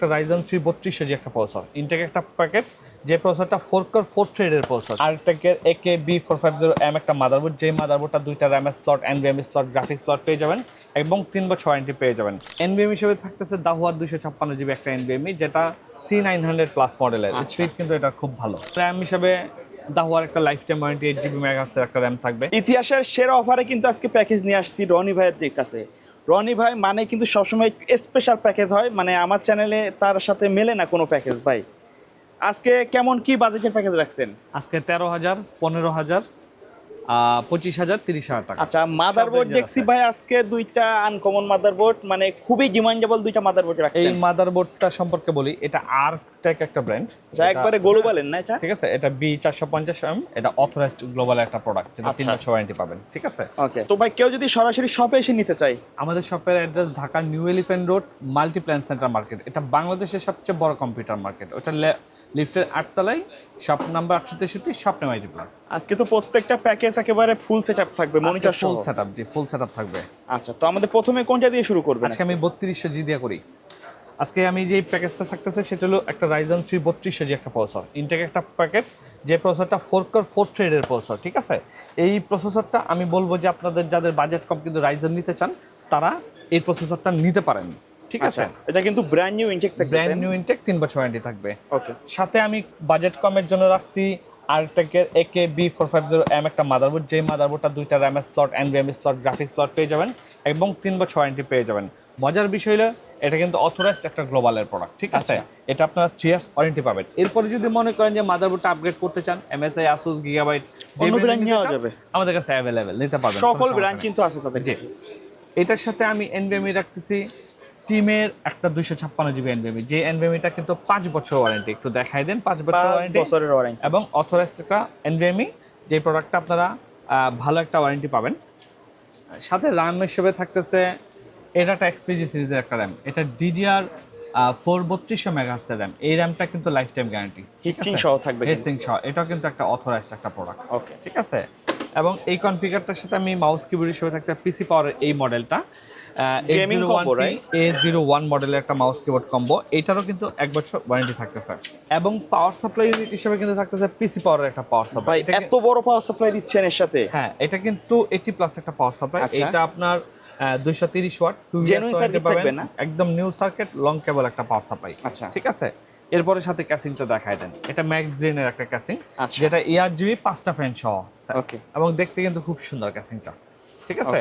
একটা Ryzen 3 3200 জি একটা processor, intact একটা প্যাকেট, যে প্রসেসরটা 4 কোর 4 থ্রেডের প্রসেসর, আর্টেকের AK-B450M একটা মাদারবোর্ড, যে মাদারবোর্ডটা দুইটা RAM slot, NVMe slot, graphics slot পেয়ে যাবেন এবং 3 বছর ওয়ারেন্টি পেয়ে যাবেন। NVMe হিসেবে থাকতেছে দাহুয়ার 256 জিবি একটা NVMe, যেটা C900 প্লাস মডেলের। স্পিড কিন্তু এটা খুব ভালো। RAM হিসেবে দাহুয়ার একটা লাইফ টাইম ওয়ারেন্টি 8 জিবি মেগাহার্টজের একটা RAM থাকবে। ইতিহাসের সেরা অফারে কিন্তু আজকে প্যাকেজ নিয়ে আসছি রনি ভাইয়ের কাছে। রনি ভাই মানে কিন্তু সবসময় স্পেশাল প্যাকেজ হয়, মানে আমার চ্যানেলে তার সাথে মেলে না কোনো প্যাকেজ ভাই। আজকে কেমন কি বাজেটের প্যাকেজ রাখছেন? আজকে 13,000, 15,000, 25,000, 30,000 টাকা। আচ্ছা, মাদারবোর্ড দেখছি ভাই আজকে দুইটা আনকমন মাদারবোর্ড, মানে খুবই ডিমান্ডেবল দুইটা মাদারবোর্ড এই রাখছেন। মাদারবোর্ডটা সম্পর্কে বলি, এটা আর্কটেক একটা ব্র্যান্ড, যা একবারে গ্লোবালের না এটা? ঠিক আছে। এটা B450M, এটা অথরাইজড গ্লোবালের একটা প্রোডাক্ট, যেটা 3 বছর ওয়ারেন্টি পাবেন, ঠিক আছে। ওকে, তো ভাই কেউ যদি সরাসরি শপে এসে নিতে চাই? আমাদের শপের address Dhaka new elephant road, Multiplan centre market. এটা বাংলাদেশের সবচেয়ে বড় কম্পিউটার মার্কেট। ওটা লিফটের 8 তলায়, shop number 863, shop name ID+। আজকে তো প্রত্যেকটা প্যাকেজ একেবারে ফুল সেটআপ থাকবে, মনিটর সহ। ফুল সেটআপ, জি ফুল সেটআপ থাকবে। আচ্ছা, তো আমাদের প্রথমে কোনটা দিয়ে শুরু করবেন? আজকে আমি 3200 জি দিয়ে করি। আজকে আমি যে প্যাকেজটা থাকতেছে সেটা হলো একটা Ryzen 3 3200 জি একটা প্রসেসর, ইনটেক একটা প্যাকেট, যে প্রসেসরটা 4 কোর 4 থ্রেডের প্রসেসর, ঠিক আছে। এই প্রসেসরটা আমি বলবো যে আপনাদের যাদের বাজেট কম কিন্তু Ryzen নিতে চান, তারা এই প্রসেসরটা নিতে পারেন, ঠিক আছে। এটা কিন্তু ব্র্যান্ড নিউ ইনটেক থাকবে, ব্র্যান্ড নিউ ইনটেক, 3 বছর ওয়ারেন্টি থাকবে। ওকে, সাথে আমি বাজেট কমের জন্য রাখছি আর্টেকের AK-B450M একটা মাদারবোর্ড, যে মাদারবোর্ডটা দুইটা RAM slot, NVMe slot, graphics slot পেয়ে যাবেন এবং 3 বছর ওয়ারেন্টি পেয়ে যাবেন। মজার বিষয় হলো এটা কিন্তু অথরাইজড একটা গ্লোবালের প্রোডাক্ট, ঠিক আছে। এটা আপনারা 3 ইয়ার্স ওয়ারেন্টি পাবেন। এরপরে যদি মনে করেন যে মাদারবোর্ডটা আপগ্রেড করতে চান, MSI, ASUS, Gigabyte, যে অন্য ব্র্যান্ড নেওয়া চান, যাবে, আমাদের কাছে অ্যাভেলেবেল, নিতে পারবেন। সকল ব্র্যান্ড কিন্তু আছে তাদের। জি, এটার সাথে আমি NVMe রাখতেছি টিমের একটা 256 জিবি NVMe, যে NVMeটা কিন্তু 5 বছর ওয়ারেন্টি। একটু দেখাই দেন, 5 বছর বছরের ওয়ারেন্টি এবং অথরাইজড একটা NVMe, যে প্রোডাক্টটা আপনারা ভালো একটা ওয়ারেন্টি পাবেন। সাথে RAM হিসেবে থাকতেছে এটা একটা XPG সিরিজের একটা RAM, এটা DDR4 3200 মেগাহার্টজের RAM। এই র্যামটা কিন্তু লাইফ টাইম গ্যারান্টি, হিটসিং সহ থাকবে, হিটসিং সহ। এটাও কিন্তু একটা অথরাইজড একটা প্রোডাক্ট, ওকে, ঠিক আছে। এবং এই কনফিগারটার সাথে আমি মাউস কিবোর্ড হিসেবে থাকতে পিসি পাওয়ারের এই মডেলটা A01 মডেলের একটা মাউস কিবোর্ড কম্বো, এটারও কিন্তু 1 বছর ওয়ারেন্টি থাকতেছে। এবং পাওয়ার সাপ্লাই ইউনিট হিসেবে কিন্তু থাকতেছে পিসি পাওয়ারের একটা পাওয়ার সাপ্লাই। এত বড় পাওয়ার সাপ্লাই দিচ্ছেন এর সাথে? হ্যাঁ, এটা কিন্তু 80+ একটা পাওয়ার সাপ্লাই। এটা আপনার 230 ওয়াট, 2 ইয়ার্স ওয়ারেন্টি পাবেন, একদম নিউ সার্কিট, লং কেবল একটা পাওয়ার সাপ্লাই, আচ্ছা, ঠিক আছে। এরপরে সাথে ক্যাসিংটা দেখায় দেন, এটা ম্যাক্স জেনের একটা ক্যাসিং, আচ্ছা, যেটা ARGB 5টা ফ্যান সহ, ওকে, এবং দেখতে কিন্তু খুব সুন্দর ক্যাসিংটা, ঠিক আছে।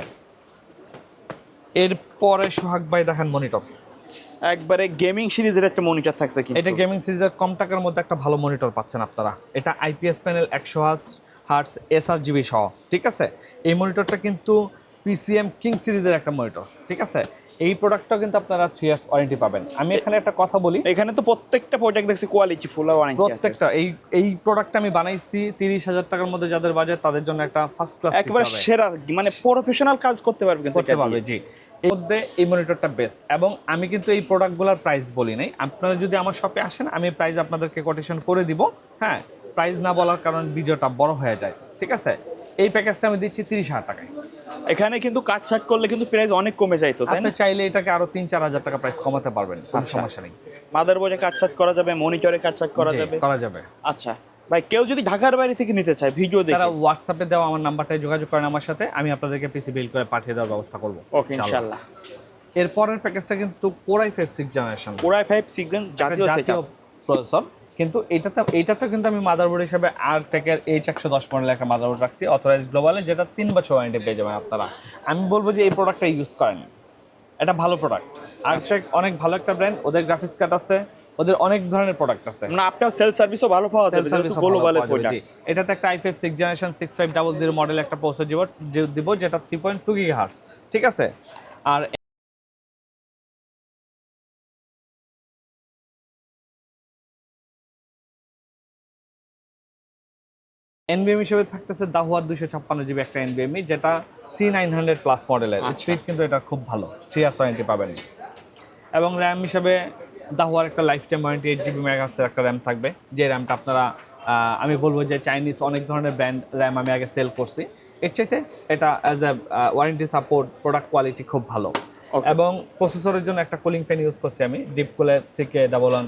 এরপরে সোহাগ ভাই দেখেন মনিটর, একবারে গেমিং সিরিজের একটা মনিটর থাকছে কিন্তু। এটা গেমিং সিরিজের কম টাকার মধ্যে একটা ভালো মনিটর পাচ্ছেন আপনারা। এটা IPS প্যানেল 100Hz sRGB সহ, ঠিক আছে। এই মনিটরটা কিন্তু PCM কিং সিরিজের একটা মনিটর, ঠিক আছে। এই প্রোডাক্টটাও কিন্তু আপনারা 3 ইয়ার্স ওয়ারেন্টি পাবেন। আমি এখানে একটা কথা বলি, এখানে তো প্রত্যেকটা প্রোডাক্ট দেখছি কোয়ালিটি ফুল ওয়ারেন্টি আছে প্রত্যেকটা। এই প্রোডাক্টটা আমি বানাইছি 30,000 টাকার মধ্যে, যাদের বাজেট তাদের জন্য একটা ফার্স্ট ক্লাস, একবারে সেরা, মানে প্রফেশনাল কাজ করতে পারবে কিন্তু করতে পারবে, জি। এর মধ্যে এই মনিটরটা বেস্ট। এবং আমি কিন্তু এই প্রোডাক্টগুলোর প্রাইস বলি নাই, আপনারা যদি আমার শপে আসেন আমি প্রাইস আপনাদেরকে কোটেশন করে দিব। হ্যাঁ, প্রাইস না বলার কারণ ভিডিওটা বড় হয়ে যায়, ঠিক আছে। এই প্যাকেজটা আমি দিচ্ছি 30,000 টাকায়। এখানে কিন্তু কাট ছাট করলে কিন্তু প্রাইস অনেক কমে যায়, তো তাই আপনি না? চাইলে এটাকে আরো 3-4 হাজার টাকা প্রাইস কমাতে পারবেন, কোনো সমস্যা নেই। মাদারবোর্ডে কাট ছাট করা যাবে, মনিটরে কাট ছাট করা যাবে, করা যাবে। আচ্ছা ভাই, কেউ যদি ঢাকার বাইরে থেকে নিতে চায় ভিডিও দেখে, তারা হোয়াটসঅ্যাপে দেওয়া আমার নাম্বারটায় যোগাযোগ করেন আমার সাথে, আমি আপনাদেরকে পিসি বিল করে পাঠিয়ে দেওয়ার ব্যবস্থা করব, ওকে ইনশাআল্লাহ। এরপরের প্যাকেজটা কিন্তু Core i5 6th generation, Core i5 6th জাতীয় সেটআপ প্রসেসর। কিন্তু এইটাতে কিন্তু আমি মাদারবোর্ড হিসেবে আর্টেকের H110 মডেলের একটা মাদারবোর্ড রাখছি, অথরাইজড গ্লোবালে, যেটা 3 বছর ওয়ারেন্টি পেয়ে যাবেন আপনারা। আমি বলবো যে এই প্রোডাক্টটা ইউজ করেন, এটা ভালো প্রোডাক্ট। আর্টেক অনেক ভালো একটা ব্র্যান্ড, ওদের গ্রাফিক্স কার্ড আছে, ওদের অনেক ধরনের প্রোডাক্ট আছে, মানে আপনার সেল সার্ভিসও ভালো পাওয়া যাবে, যেহেতু গ্লোবালের প্রোডাক্ট। এটাতে একটা i5 6th জেনারেশন 6500 মডেল একটা প্রসেসর দিব, যেটা 3.2 GHz, ঠিক আছে। আর NVMe হিসেবে থাকতেছে দাহুয়ার 256 জিবি একটা NVMe, যেটা C900 প্লাস মডেলের। স্পিড কিন্তু এটা খুব ভালো, 3 ইয়ার্স ওয়ারেন্টি পাবেন। এবং RAM হিসেবে দাহুয়ার একটা লাইফ টাইম ওয়ারেন্টি 8 জিবি মেগাহার্টজের একটা RAM থাকবে, যে র্যামটা আপনারা আমি বলবো যে চাইনিজ অনেক ধরনের ব্র্যান্ড RAM আমি আগে সেল করছি, এর চাইতে এটা as a warranty support, product quality খুব ভালো। Okay. এবং প্রসেসরের জন্য একটা কুলিং ফ্যান ইউজ করছি আমি ডিপ কুলার CK11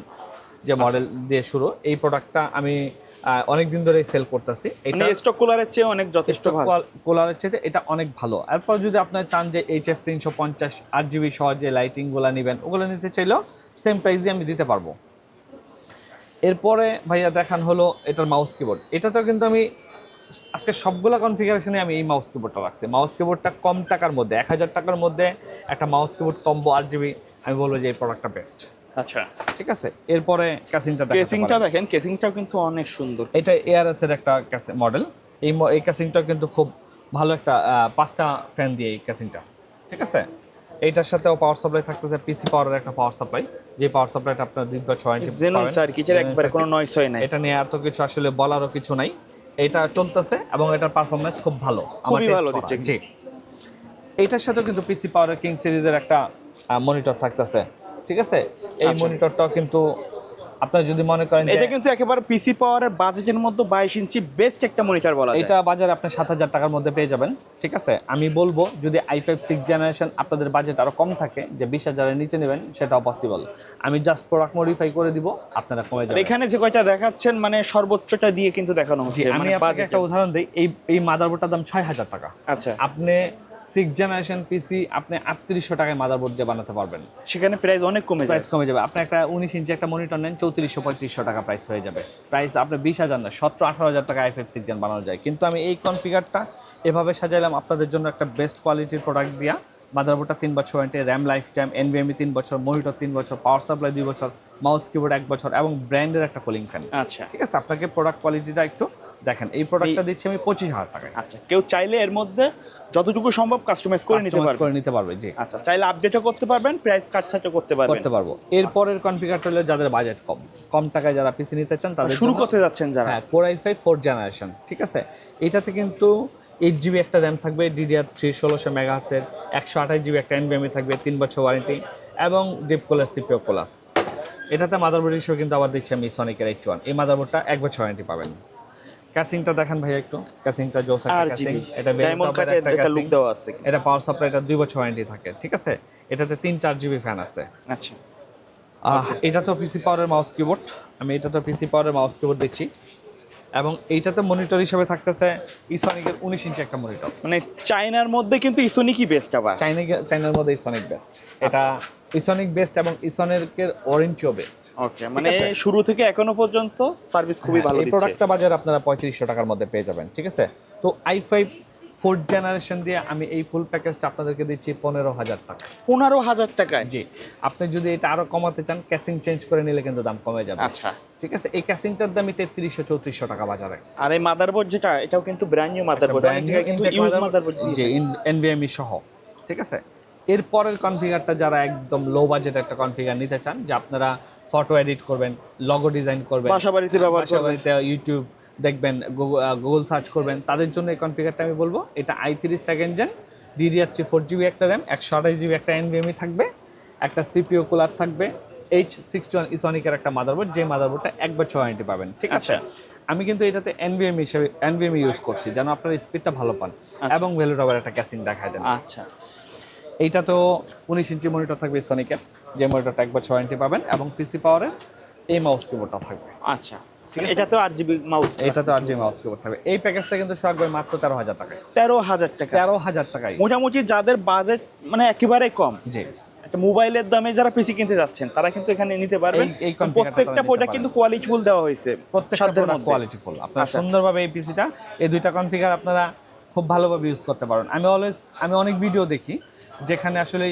যে মডেল দিয়ে শুরু। এই প্রোডাক্টটা আমি অনেক দিন ধরেই সেল করতেছি। মানে স্টক কুলারের চেয়ে অনেক যথেষ্ট ভালো। কুলারের চেয়ে এটা অনেক ভালো। এরপর যদি আপনার চান যে HF 350 8GB সহ যে লাইটিংগুলো নেবেন ওগুলো নিতে চাইলেও সেম প্রাইসে আমি দিতে পারবো। এরপরে ভাইয়া দেখান হলো এটার মাউস কিবোর্ড। এটাতেও কিন্তু আমি আজকে সবগুলো কনফিগারেশনে আমি এই মাউস কিবোর্ডটা রাখছি। মাউস কিবোর্ডটা কম টাকার মধ্যে 1000 টাকার মধ্যে একটা মাউস কিবোর্ড কম্বো 8GB, আমি বলবো যে এই প্রোডাক্টটা বেস্ট। আচ্ছা, ঠিক আছে। এরপরে ক্যাসিংটা কেসিংটা দেখেন, কেসিংটাও কিন্তু অনেক সুন্দর। এটা ARS এর একটা মডেল। এই ক্যাসিংটা কিন্তু খুব ভালো একটা 5টা ফ্যান দিয়ে এই ক্যাসিংটা। ঠিক আছে। এইটার সাথেও পাওয়ার সাপ্লাই থাকতেছে, পিসি পাওয়ারের একটা পাওয়ার সাপ্লাই, যে পাওয়ার সাপ্লাইটা আপনার দীর্ঘ 6 ইঞ্চি জেনুইন স্যার, কিচের একবারে কোনো নয়েস হয় না। এটা নিয়ে এত কিছু আসলে বলারও কিছু নাই। এটা চলতেছে এবং এটার পারফরম্যান্স খুব ভালো, খুবই ভালো দিচ্ছে। জি। এইটার সাথে কিন্তু পিসি পাওয়ারের কিং সিরিজের একটা মনিটর থাকতেছে। ঠিক আছে। এই মনিটরটাও কিন্তু আপনারা যদি মনে করেন এটা কিন্তু একেবারে পিসি পাওয়ারের বাজেটের মধ্যে 22 ইঞ্চি বেস্ট একটা মনিটর বলা যায়। এটা বাজারে আপনি 7000 টাকার মধ্যে পেয়ে যাবেন। ঠিক আছে। আমি বলবো যদি i5 6 জেনারেশন আপনাদের বাজেট আরো কম থাকে, যে 20000 এর নিচে নেবেন, সেটাও পসিবল। আমি জাস্ট প্রোডাক্ট মডিফাই করে দিব, আপনারা কমে যাবেন। এখানে যে কয়টা দেখাচ্ছেন মানে সর্বোচ্চটা দিয়ে কিন্তু দেখানো হচ্ছে। আমি আপনাকে একটা উদাহরণ দেই। এই মাদারবোর্ডটার দাম 6000 টাকা। আচ্ছা, আপনি 6 জেনারেশন পিসি আপনি 3800 টাকায় মাদারবোর্ড দিয়ে বানাতে পারবেন। সেখানে প্রাইস অনেক কমে যায়। প্রাইস কমে যাবে। আপনি একটা 19 ইঞ্চি একটা মনিটর নেন, 3400-3500 টাকা প্রাইস হয়ে যাবে। প্রাইস আপনি 20000 না 17-18000 টাকা i5 6 জেন বানানো যায়। কিন্তু আমি এই কনফিগারটা এভাবে সাজাইলাম আপনাদের জন্য একটা বেস্ট কোয়ালিটির প্রোডাক্ট দিয়া। মাদারবোর্ডটা 3 বছর warranty, RAM life time, NVMe 3 বছর, মনিটর 3 বছর, পাওয়ার সাপ্লাই 2 বছর, মাউস কিবোর্ড 1 বছর এবং ব্র্যান্ডের একটা কুলিং ফ্যান। আচ্ছা, ঠিক আছে। আপনাকে প্রোডাক্ট কোয়ালিটিটা একটু দেখেন। এই প্রোডাক্টটা দিচ্ছি আমি 25000 টাকায়। আচ্ছা, কেউ চাইলে এর মধ্যে যতটুকু সম্ভব কাস্টমাইজ করে নিতে পারবে। জি। আচ্ছা, চাইলে আপডেটও করতে পারবেন, প্রাইস কাট সেটও করতে পারবো। এরপরের কনফিগারটা হলো যাদের বাজেট কম টাকায় যারা পিসি নিতে চান তাদের শুরু করতে যাচ্ছেন যারা। হ্যাঁ, Core i5 4th জেনারেশন। ঠিক আছে। এটাতে কিন্তু 8GB একটা র্যাম থাকবে, DDR3 1600 MHz এর, 128GB একটা NVMe থাকবে, 3 বছর ওয়ারেন্টি এবং ডিপ কুলার CPU কুলার। এটাতে মাদারবোর্ড হিসেবে কিন্তু আবার দিচ্ছি আমি সনিকের 81। এই মাদারবোর্ডটা 1 বছর ওয়ারেন্টি পাবেন। ক্যাসিংটা দেখেন ভাই একটু। ক্যাসিংটা জোস একটা ক্যাসিং। এটা ভেরিয়েন্টের একটা ক্যাসিং দেওয়া আছে। এটা পাওয়ার সাপ্লাইটা 2 বছর ওয়ারেন্টি থাকে। ঠিক আছে। এটাতে 3টা 8GB ফ্যান আছে। আচ্ছা, এটা তো পিসি পাওয়ারের মাউস কিবোর্ড। আমি এটা তো পিসি পাওয়ারের মাউস কিবোর্ড দিচ্ছি এবং এইটাতে মনিটর হিসেবে থাকতেছে ইসনিকের 19 ইঞ্চি একটা মনিটর। মানে চায়নার মধ্যে কিন্তু ইসোনিকই বেস্ট। আবার চাইনার মধ্যে ইসনিক বেস্ট। এটা ইসনিক বেস্ট এবং ইসনিকের ওয়ারেন্টিও বেস্ট। ওকে, মানে শুরু থেকে এখনো পর্যন্ত সার্ভিস খুবই ভালো এই দিচ্ছে। প্রোডাক্টটা বাজারে আপনারা 3500 টাকার মধ্যে পেয়ে যাবেন। ঠিক আছে। তো i5 4th জেনারেশন দিয়ে আমি এই ফুল প্যাকেজটা আপনাদেরকে দিচ্ছি 15000 টাকা। 15000 টাকায়? জি। আপনি যদি এটা আরো কমাতে চান, ক্যাসিং চেঞ্জ করে নিলে কিন্তু দাম কমে যাবে। আচ্ছা, ঠিক আছে। এই ক্যাসিংটার দামই 3300-3400 টাকা বাজারে। আর এই মাদারবোর্ড যেটা, এটাও কিন্তু ব্র্যান্ড নিউ মাদারবোর্ড, কিন্তু ইউজ মাদারবোর্ড জি, NVMe সহ। ঠিক আছে। এরপরের কনফিগারটা যারা একদম লো বাজেট একটা কনফিগার নিতে চান, যে আপনারা ফটো এডিট করবেন, লগো ডিজাইন করবেন, বাসাবাড়িতে ব্যবহার করবেন, বাসাবাড়িতে ইউটিউব দেখবেন, গুগল সার্চ করবেন, তাদের জন্য এই কনফিগারটা আমি বলবো। এটা i3 2nd gen, DDR3 4GB একটা র্যাম, 128GB একটা NVMe থাকবে, একটা CPU কুলার থাকবে, H61 ইসনিকের একটা মাদারবোর্ড, যে মাদারবোর্ডটা 1 বছর ওয়ারেন্টি পাবেন। ঠিক আছে। আমি কিন্তু এটাতে NVMe ইউজ করছি যেন আপনার স্পিডটা ভালো পান এবং ভ্যালু টাওয়ার একটা ক্যাসিং দেখায় দেন। আচ্ছা, এইটা তো 19 ইঞ্চি মনিটর থাকবে সনিকের, যে মনিটরটা 1 বছর ওয়ারেন্টি পাবেন এবং পিসি পাওয়ারের এই মাউস কিবোর্ডটা থাকবে। আচ্ছা, এটা তো 8GB মাউস, এটা তো 8GB মাউস কিবোর্ড থাকবে। এই প্যাকেজটা কিন্তু সোহাগ মাত্র 13000 টাকায়। 13000 টাকা? 13000 টাকায় মোটামুটি যাদের বাজেট মানে একেবারে কম, জি, একটা মোবাইলের দামে যারা পিসি কিনতে যাচ্ছেন তারা কিন্তু এখানে নিতে পারবেন। এই প্রত্যেকটা প্রোডাক্ট কিন্তু কোয়ালিটিফুল দেওয়া হয়েছে, প্রত্যেকটা কোয়ালিটিফুল। আপনারা সুন্দরভাবে এই পিসিটা, এই দুইটা কনফিগার আপনারা খুব ভালোভাবে ইউজ করতে পারেন। আমি অনেক ভিডিও দেখি যেখানে আসলে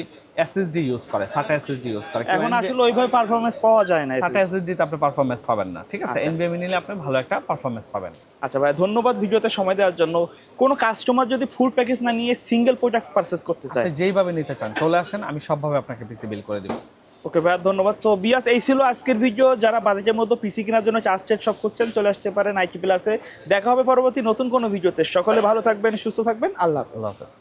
SSD ইউজ করে, SATA SSD ইউজ করে। এখন আসলে ওইভাবে পারফরম্যান্স পাওয়া যায় না। SATA SSD তে আপনি পারফরম্যান্স পাবেন না। ঠিক আছে। NVMe নিলে আপনি ভালো একটা পারফরম্যান্স পাবেন। আচ্ছা ভাই, ধন্যবাদ ভিডিওতে সময় দেওয়ার জন্য। কোনো কাস্টমার যদি ফুল প্যাকেজ না নিয়ে সিঙ্গেল প্রোডাক্ট পারচেজ করতে চায়, আপনি যেইভাবে নিতে চান চলে আসেন, আমি সবভাবে আপনাকে পিসি বিল করে দেব। ওকে ভাই, ধন্যবাদ। তো বিয়াস, এই ছিল আজকের ভিডিও। যারা বাজেটের মধ্যে পিসি কেনার জন্য ট্রাস্টেড শপ করছেন, চলে আসতে পারেন আইটি প্লাসে। দেখা হবে পরবর্তী নতুন কোনো ভিডিওতে। সকলে ভালো থাকবেন, সুস্থ থাকবেন। আল্লাহ হাফেজ। আল্লাহ হাফেজ।